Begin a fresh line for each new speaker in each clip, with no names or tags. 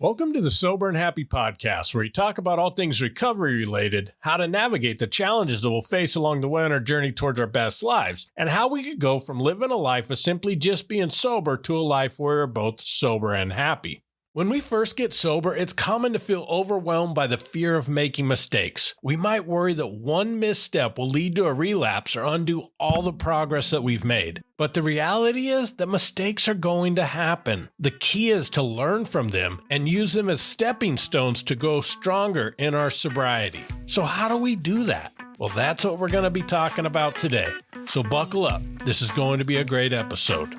Welcome to the Sober and Happy podcast, where we talk about all things recovery related, how to navigate the challenges that we'll face along the way on our journey towards our best lives, and how we could go from living a life of simply just being sober to a life where we're both sober and happy. When we first get sober, it's common to feel overwhelmed by the fear of making mistakes. We might worry that one misstep will lead to a relapse or undo all the progress that we've made. But the reality is that mistakes are going to happen. The key is to learn from them and use them as stepping stones to grow stronger in our sobriety. So how do we do that? Well, that's what we're going to be talking about today. So buckle up. This is going to be a great episode.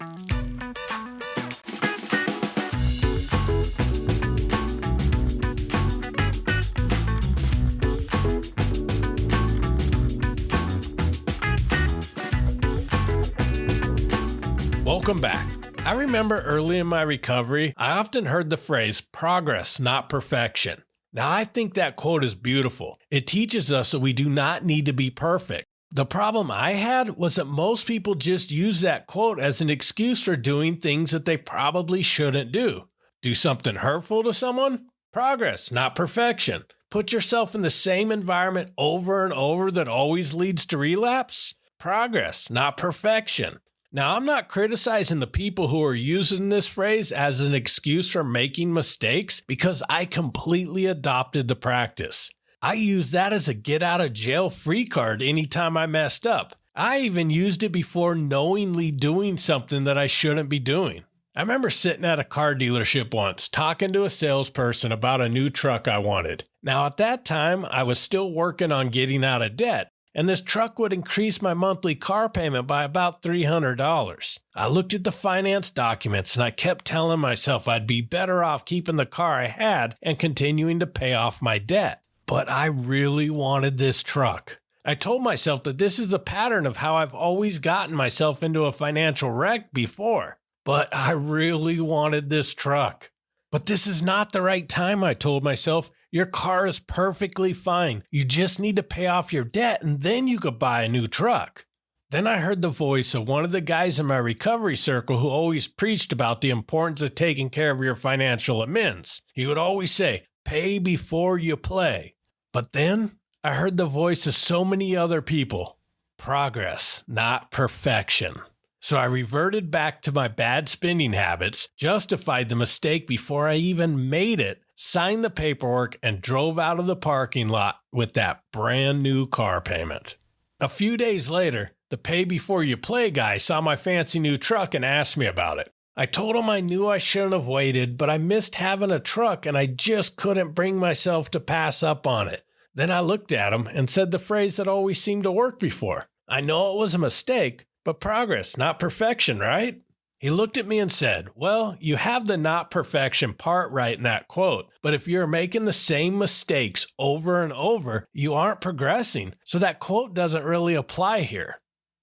Welcome back. I remember early in my recovery, I often heard the phrase, progress, not perfection. Now, I think that quote is beautiful. It teaches us that we do not need to be perfect. The problem I had was that most people just use that quote as an excuse for doing things that they probably shouldn't do. Do something hurtful to someone? Progress, not perfection. Put yourself in the same environment over and over that always leads to relapse? Progress, not perfection. Now, I'm not criticizing the people who are using this phrase as an excuse for making mistakes because I completely adopted the practice. I used that as a get-out-of-jail-free card anytime I messed up. I even used it before knowingly doing something that I shouldn't be doing. I remember sitting at a car dealership once, talking to a salesperson about a new truck I wanted. Now, at that time, I was still working on getting out of debt, and this truck would increase my monthly car payment by about $300. I looked at the finance documents and I kept telling myself I'd be better off keeping the car I had and continuing to pay off my debt. But I really wanted this truck. I told myself that this is a pattern of how I've always gotten myself into a financial wreck before. But I really wanted this truck. But this is not the right time, I told myself. Your car is perfectly fine. You just need to pay off your debt and then you could buy a new truck. Then I heard the voice of one of the guys in my recovery circle who always preached about the importance of taking care of your financial amends. He would always say, pay before you play. But then I heard the voice of so many other people. Progress, not perfection. So I reverted back to my bad spending habits, justified the mistake before I even made it, signed the paperwork, and drove out of the parking lot with that brand new car payment. A few days later, the pay before you play guy saw my fancy new truck and asked me about it. I told him I knew I shouldn't have waited, but I missed having a truck and I just couldn't bring myself to pass up on it. Then I looked at him and said the phrase that always seemed to work before. I know it was a mistake, but progress, not perfection, right? He looked at me and said, well, you have the not perfection part right in that quote, but if you're making the same mistakes over and over, you aren't progressing, so that quote doesn't really apply here.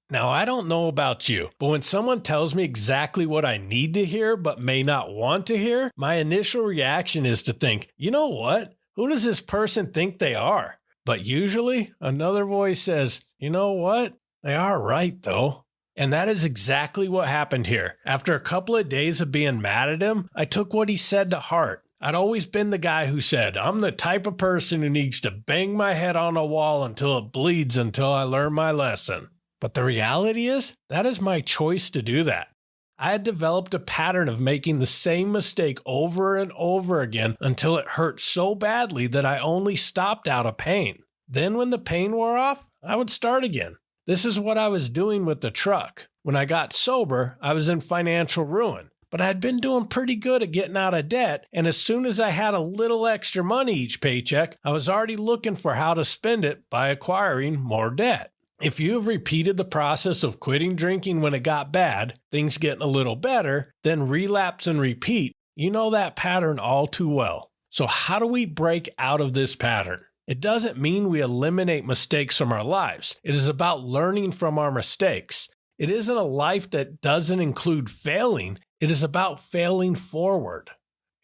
Now, I don't know about you, but when someone tells me exactly what I need to hear but may not want to hear, my initial reaction is to think, you know what? Who does this person think they are? But usually, another voice says, you know what? They are right, though. And that is exactly what happened here. After a couple of days of being mad at him, I took what he said to heart. I'd always been the guy who said, I'm the type of person who needs to bang my head on a wall until it bleeds until I learn my lesson. But the reality is, that is my choice to do that. I had developed a pattern of making the same mistake over and over again until it hurt so badly that I only stopped out of pain. Then when the pain wore off, I would start again. This is what I was doing with the truck. When I got sober, I was in financial ruin, but I had been doing pretty good at getting out of debt, and as soon as I had a little extra money each paycheck, I was already looking for how to spend it by acquiring more debt. If you have repeated the process of quitting drinking when it got bad, things getting a little better, then relapse and repeat, you know that pattern all too well. So how do we break out of this pattern? It doesn't mean we eliminate mistakes from our lives. It is about learning from our mistakes. It isn't a life that doesn't include failing. It is about failing forward.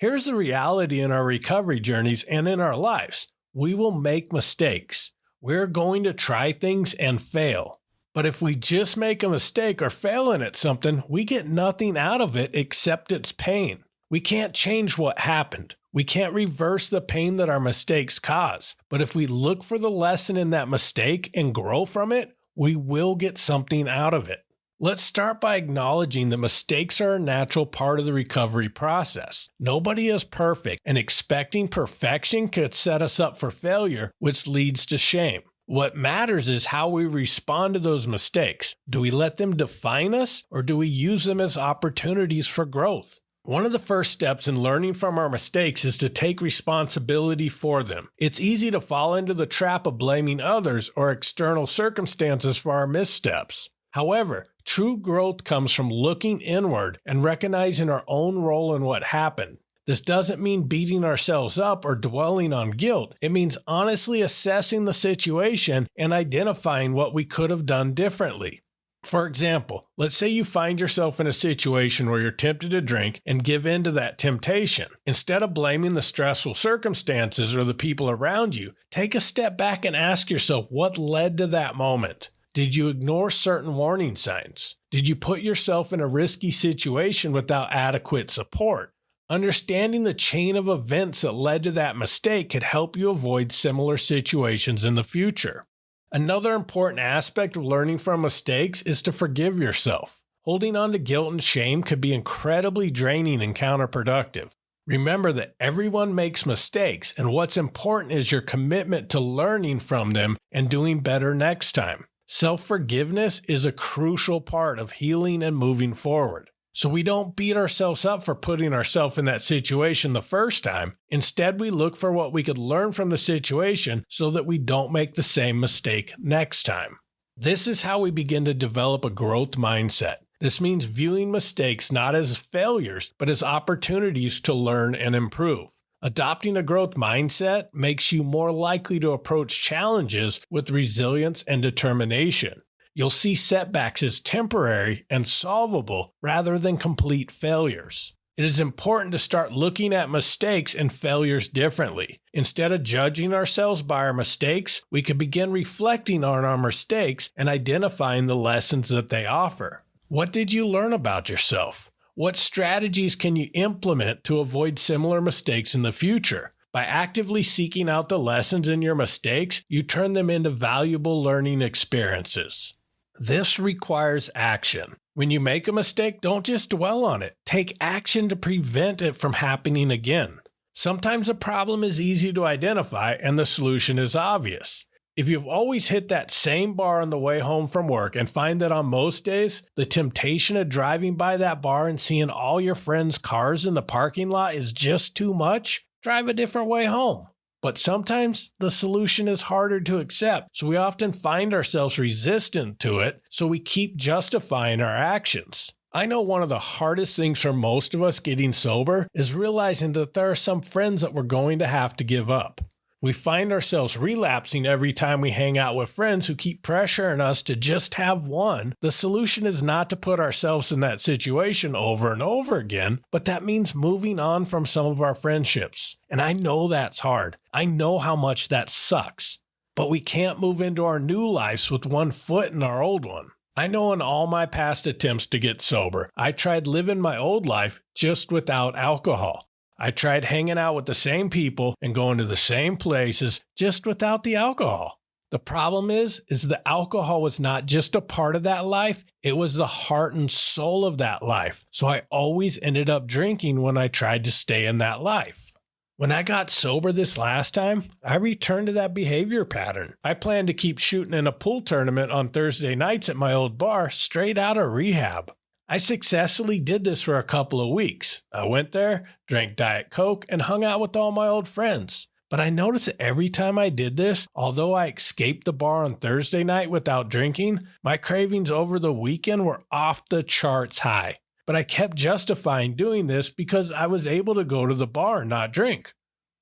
Here's the reality in our recovery journeys and in our lives. We will make mistakes. We're going to try things and fail. But if we just make a mistake or failing at something, we get nothing out of it except its pain. We can't change what happened. We can't reverse the pain that our mistakes cause, but if we look for the lesson in that mistake and grow from it, we will get something out of it. Let's start by acknowledging that mistakes are a natural part of the recovery process. Nobody is perfect, and expecting perfection could set us up for failure, which leads to shame. What matters is how we respond to those mistakes. Do we let them define us, or do we use them as opportunities for growth? One of the first steps in learning from our mistakes is to take responsibility for them. It's easy to fall into the trap of blaming others or external circumstances for our missteps. However, true growth comes from looking inward and recognizing our own role in what happened. This doesn't mean beating ourselves up or dwelling on guilt. It means honestly assessing the situation and identifying what we could have done differently. For example, let's say you find yourself in a situation where you're tempted to drink and give in to that temptation. Instead of blaming the stressful circumstances or the people around you, take a step back and ask yourself what led to that moment. Did you ignore certain warning signs? Did you put yourself in a risky situation without adequate support? Understanding the chain of events that led to that mistake could help you avoid similar situations in the future. Another important aspect of learning from mistakes is to forgive yourself. Holding on to guilt and shame could be incredibly draining and counterproductive. Remember that everyone makes mistakes, and what's important is your commitment to learning from them and doing better next time. Self-forgiveness is a crucial part of healing and moving forward. So we don't beat ourselves up for putting ourselves in that situation the first time. Instead, we look for what we could learn from the situation so that we don't make the same mistake next time. This is how we begin to develop a growth mindset. This means viewing mistakes not as failures, but as opportunities to learn and improve. Adopting a growth mindset makes you more likely to approach challenges with resilience and determination. You'll see setbacks as temporary and solvable rather than complete failures. It is important to start looking at mistakes and failures differently. Instead of judging ourselves by our mistakes, we can begin reflecting on our mistakes and identifying the lessons that they offer. What did you learn about yourself? What strategies can you implement to avoid similar mistakes in the future? By actively seeking out the lessons in your mistakes, you turn them into valuable learning experiences. This requires action. When you make a mistake, don't just dwell on it. Take action to prevent it from happening again. Sometimes a problem is easy to identify and the solution is obvious. If you've always hit that same bar on the way home from work and find that on most days, the temptation of driving by that bar and seeing all your friends' cars in the parking lot is just too much, drive a different way home. But sometimes the solution is harder to accept, so we often find ourselves resistant to it, so we keep justifying our actions. I know one of the hardest things for most of us getting sober is realizing that there are some friends that we're going to have to give up. We find ourselves relapsing every time we hang out with friends who keep pressuring us to just have one. The solution is not to put ourselves in that situation over and over again, but that means moving on from some of our friendships. And I know that's hard. I know how much that sucks. But we can't move into our new lives with one foot in our old one. I know in all my past attempts to get sober, I tried living my old life just without alcohol. I tried hanging out with the same people and going to the same places just without the alcohol. The problem is the alcohol was not just a part of that life, it was the heart and soul of that life. So I always ended up drinking when I tried to stay in that life. When I got sober this last time, I returned to that behavior pattern. I planned to keep shooting in a pool tournament on Thursday nights at my old bar straight out of rehab. I successfully did this for a couple of weeks. I went there, drank Diet Coke, and hung out with all my old friends. But I noticed that every time I did this, although I escaped the bar on Thursday night without drinking, my cravings over the weekend were off the charts high. But I kept justifying doing this because I was able to go to the bar and not drink.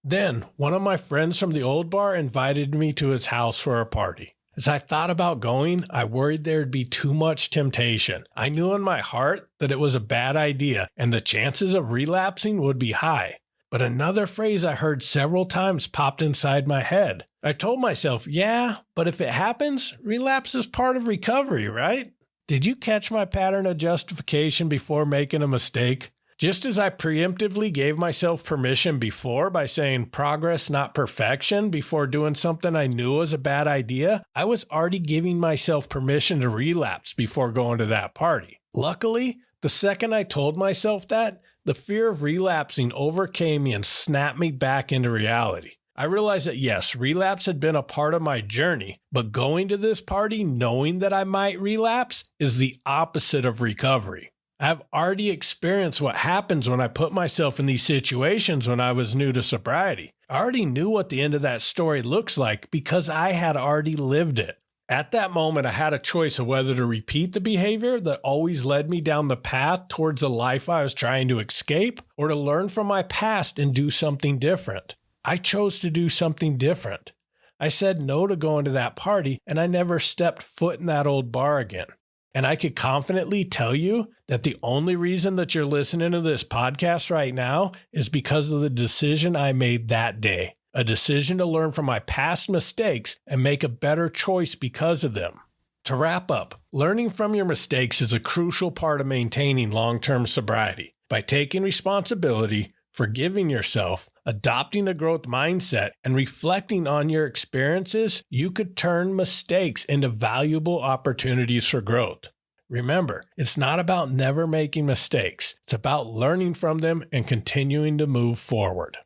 Then, one of my friends from the old bar invited me to his house for a party. As I thought about going, I worried there'd be too much temptation. I knew in my heart that it was a bad idea and the chances of relapsing would be high. But another phrase I heard several times popped inside my head. I told myself, yeah, but if it happens, relapse is part of recovery, right? Did you catch my pattern of justification before making a mistake? Just as I preemptively gave myself permission before by saying progress, not perfection, before doing something I knew was a bad idea, I was already giving myself permission to relapse before going to that party. Luckily, the second I told myself that, the fear of relapsing overcame me and snapped me back into reality. I realized that yes, relapse had been a part of my journey, but going to this party knowing that I might relapse is the opposite of recovery. I've already experienced what happens when I put myself in these situations when I was new to sobriety. I already knew what the end of that story looks like because I had already lived it. At that moment, I had a choice of whether to repeat the behavior that always led me down the path towards the life I was trying to escape, or to learn from my past and do something different. I chose to do something different. I said no to going to that party, and I never stepped foot in that old bar again. And I could confidently tell you that the only reason that you're listening to this podcast right now is because of the decision I made that day. A decision to learn from my past mistakes and make a better choice because of them. To wrap up, learning from your mistakes is a crucial part of maintaining long-term sobriety. By taking responsibility, forgiving yourself, adopting a growth mindset, and reflecting on your experiences, you could turn mistakes into valuable opportunities for growth. Remember, it's not about never making mistakes. It's about learning from them and continuing to move forward.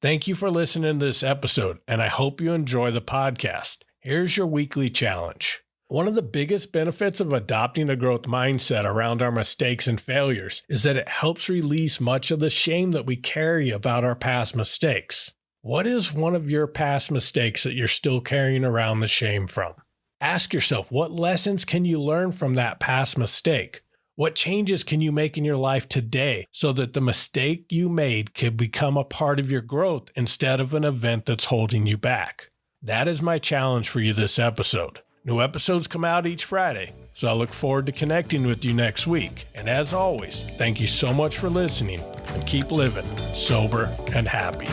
Thank you for listening to this episode, and I hope you enjoy the podcast. Here's your weekly challenge. One of the biggest benefits of adopting a growth mindset around our mistakes and failures is that it helps release much of the shame that we carry about our past mistakes. What is one of your past mistakes that you're still carrying around the shame from? Ask yourself, what lessons can you learn from that past mistake? What changes can you make in your life today so that the mistake you made can become a part of your growth instead of an event that's holding you back? That is my challenge for you this episode. New episodes come out each Friday, so I look forward to connecting with you next week. And as always, thank you so much for listening, and keep living sober and happy.